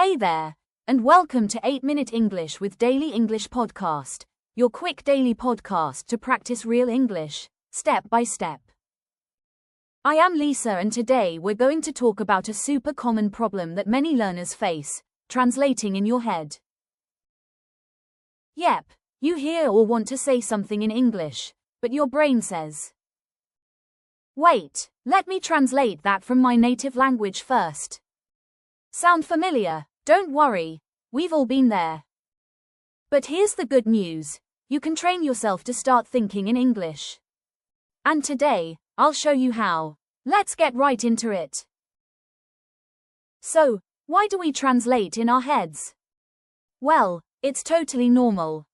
Hey there, and welcome to 8-Minute English with Daily English Podcast, your quick daily podcast to practice real English, step by step. I am Lisa, and today we're going to talk about a super common problem that many learners face, translating in your head. Yep, you hear or want to say something in English, but your brain says, "Wait, let me translate that from my native language first." Sound familiar? Don't worry, we've all been there. But here's the good news, you can train yourself to start thinking in English. And today, I'll show you how. Let's get right into it. So, why do we translate in our heads? Well, it's totally normal.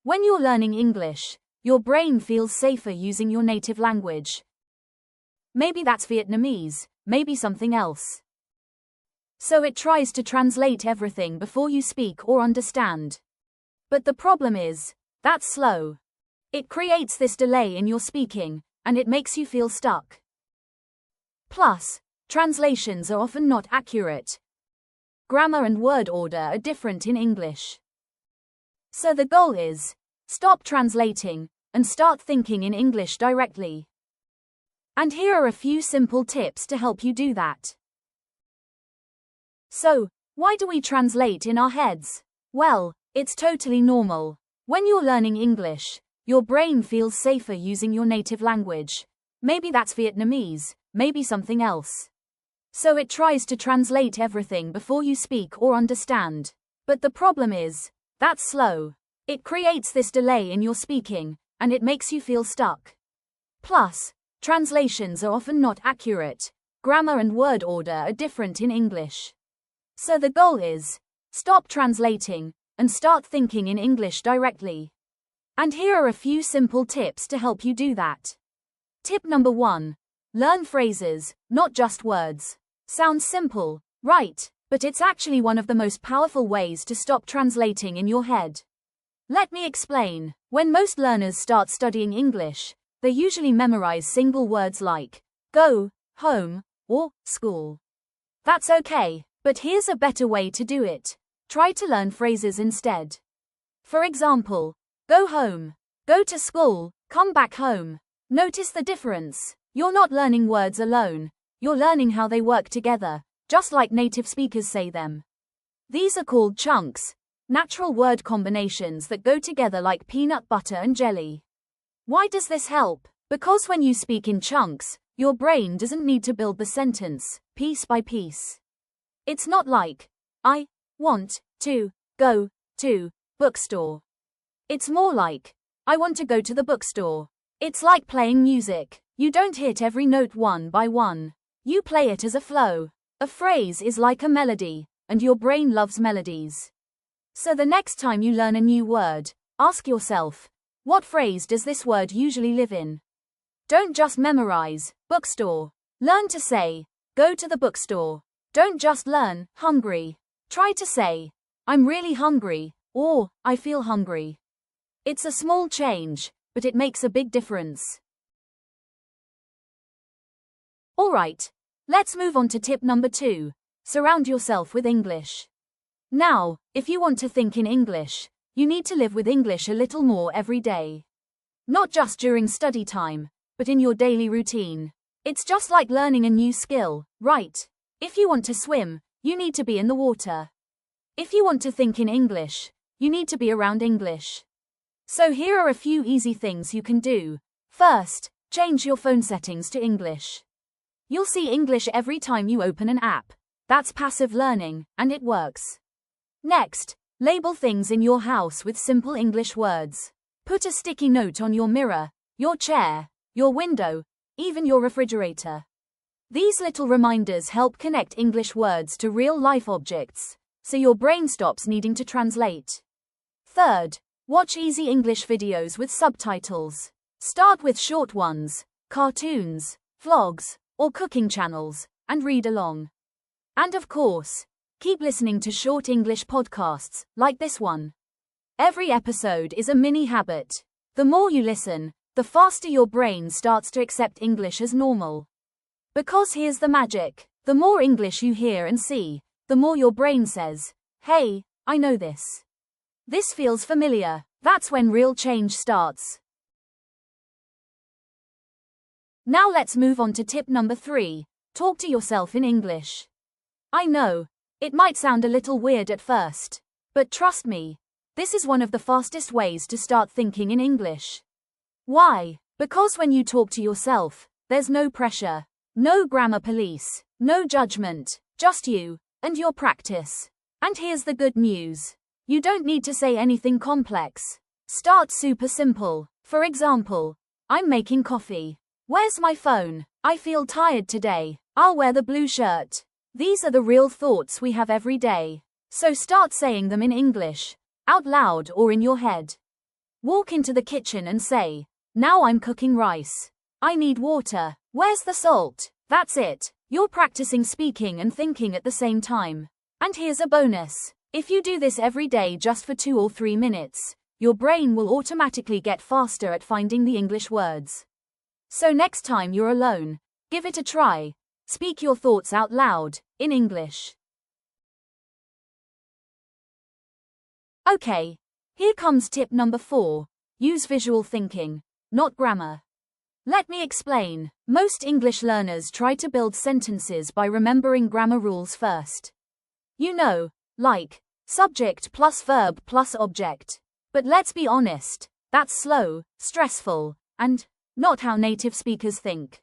When you're learning English, your brain feels safer using your native language. Maybe that's Vietnamese, maybe something else. So it tries to translate everything before you speak or understand. But the problem is, that's slow. It creates this delay in your speaking, and it makes you feel stuck. Plus, translations are often not accurate. Grammar and word order are different in English. So the goal is, stop translating, and start thinking in English directly. And here are a few simple tips to help you do that. So, why do we translate in our heads? Well, it's totally normal. When you're learning English, your brain feels safer using your native language. Maybe that's Vietnamese, maybe something else. So it tries to translate everything before you speak or understand. But the problem is, that's slow. It creates this delay in your speaking, and it makes you feel stuck. Plus, translations are often not accurate. Grammar and word order are different in English. So the goal is, stop translating, and start thinking in English directly. And here are a few simple tips to help you do that. Tip number 1. Learn phrases, not just words. Sounds simple, right? But it's actually one of the most powerful ways to stop translating in your head. Let me explain. When most learners start studying English, they usually memorize single words like go, home, or school. That's okay. But here's a better way to do it. Try to learn phrases instead. For example, go home, go to school, come back home. Notice the difference. You're not learning words alone. You're learning how they work together, just like native speakers say them. These are called chunks, natural word combinations that go together like peanut butter and jelly. Why does this help? Because when you speak in chunks, your brain doesn't need to build the sentence, piece by piece. It's not like, I want to go to bookstore. It's more like, I want to go to the bookstore. It's like playing music. You don't hit every note one by one. You play it as a flow. A phrase is like a melody, and your brain loves melodies. So the next time you learn a new word, ask yourself, what phrase does this word usually live in? Don't just memorize, bookstore. Learn to say, go to the bookstore. Don't just learn, hungry. Try to say, I'm really hungry, or I feel hungry. It's a small change, but it makes a big difference. Alright, let's move on to tip number 2. Surround yourself with English. Now, if you want to think in English, you need to live with English a little more every day. Not just during study time, but in your daily routine. It's just like learning a new skill, right? If you want to swim, you need to be in the water. If you want to think in English, you need to be around English. So here are a few easy things you can do. First, change your phone settings to English. You'll see English every time you open an app. That's passive learning, and it works. Next, label things in your house with simple English words. Put a sticky note on your mirror, your chair, your window, even your refrigerator. These little reminders help connect English words to real-life objects, so your brain stops needing to translate. Third, watch easy English videos with subtitles. Start with short ones, cartoons, vlogs, or cooking channels, and read along. And of course, keep listening to short English podcasts, like this one. Every episode is a mini habit. The more you listen, the faster your brain starts to accept English as normal. Because here's the magic. The more English you hear and see, the more your brain says, "Hey, I know this. This feels familiar." That's when real change starts. Now let's move on to tip number 3. Talk to yourself in English. I know, it might sound a little weird at first, but trust me, this is one of the fastest ways to start thinking in English. Why? Because when you talk to yourself, there's no pressure, no grammar police, no judgment, just you and your practice. And here's the good news. You don't need to say anything complex. Start super simple. For example, I'm making coffee. Where's my phone? I feel tired today. I'll wear the blue shirt. These are the real thoughts we have every day. So start saying them in English, out loud or in your head. Walk into the kitchen and say, "Now I'm cooking rice. I need water. Where's the salt?" That's it. You're practicing speaking and thinking at the same time. And here's a bonus. If you do this every day just for 2 or 3 minutes, your brain will automatically get faster at finding the English words. So next time you're alone, give it a try. Speak your thoughts out loud, in English. Okay, here comes tip number 4. Use visual thinking, not grammar. Let me explain. Most English learners try to build sentences by remembering grammar rules first. You know, like, subject plus verb plus object. But let's be honest, that's slow, stressful, and not how native speakers think.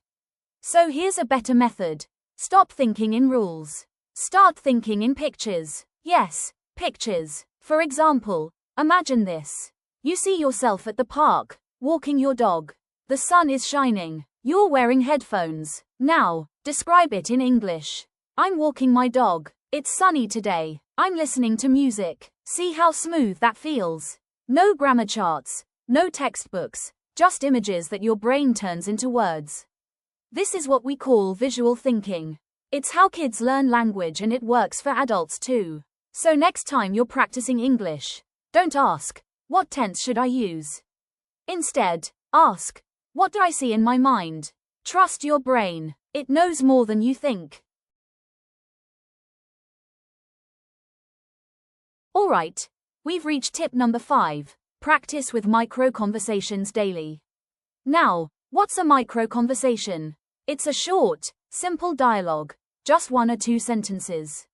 So here's a better method. Stop thinking in rules. Start thinking in pictures. Yes, pictures. For example, imagine this. You see yourself at the park, walking your dog. The sun is shining. You're wearing headphones. Now, describe it in English. I'm walking my dog. It's sunny today. I'm listening to music. See how smooth that feels? No grammar charts, no textbooks, just images that your brain turns into words. This is what we call visual thinking. It's how kids learn language and it works for adults too. So next time you're practicing English, don't ask, "What tense should I use?" Instead, ask, "What do I see in my mind?" Trust your brain. It knows more than you think. Alright, we've reached tip number 5. Practice with micro conversations daily. Now, what's a micro conversation? It's a short, simple dialogue, just 1 or 2 sentences.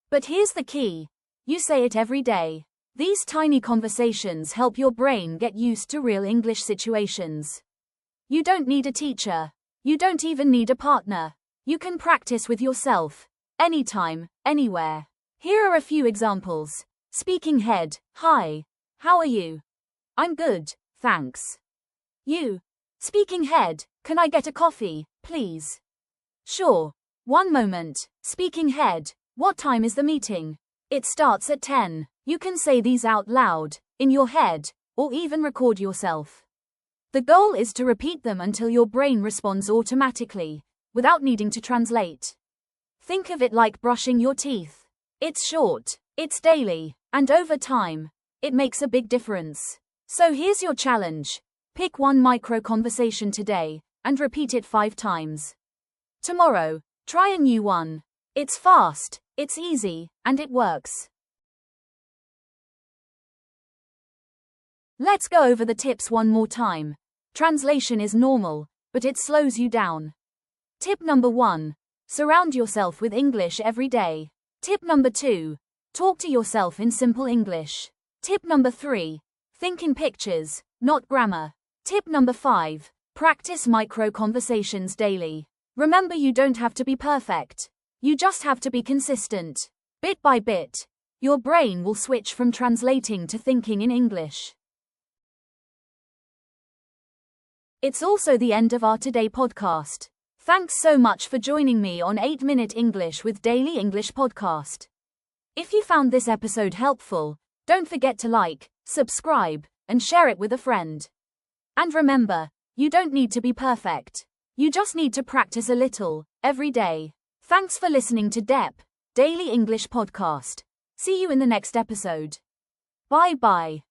But here's the key. You say it every day. These tiny conversations help your brain get used to real English situations. You don't need a teacher. You don't even need a partner. You can practice with yourself. Anytime, anywhere. Here are a few examples. Speaking head, "Hi. How are you?" "I'm good, thanks." You. Speaking head, "Can I get a coffee, please?" "Sure. One moment." Speaking head, "What time is the meeting?" "It starts at 10. You can say these out loud, in your head, or even record yourself. The goal is to repeat them until your brain responds automatically, without needing to translate. Think of it like brushing your teeth. It's short, it's daily, and over time, it makes a big difference. So here's your challenge. Pick one micro conversation today, and repeat it 5 times. Tomorrow, try a new one. It's fast, it's easy, and it works. Let's go over the tips one more time. Translation is normal, but it slows you down. Tip number 1. Surround yourself with English every day. Tip number 2. Talk to yourself in simple English. Tip number 3. Think in pictures, not grammar. Tip number 5. Practice micro conversations daily. Remember, you don't have to be perfect. You just have to be consistent. Bit by bit, your brain will switch from translating to thinking in English. It's also the end of our Today podcast. Thanks so much for joining me on 8-Minute English with Daily English Podcast. If you found this episode helpful, don't forget to like, subscribe, and share it with a friend. And remember, you don't need to be perfect. You just need to practice a little, every day. Thanks for listening to Daily English Podcast. See you in the next episode. Bye-bye.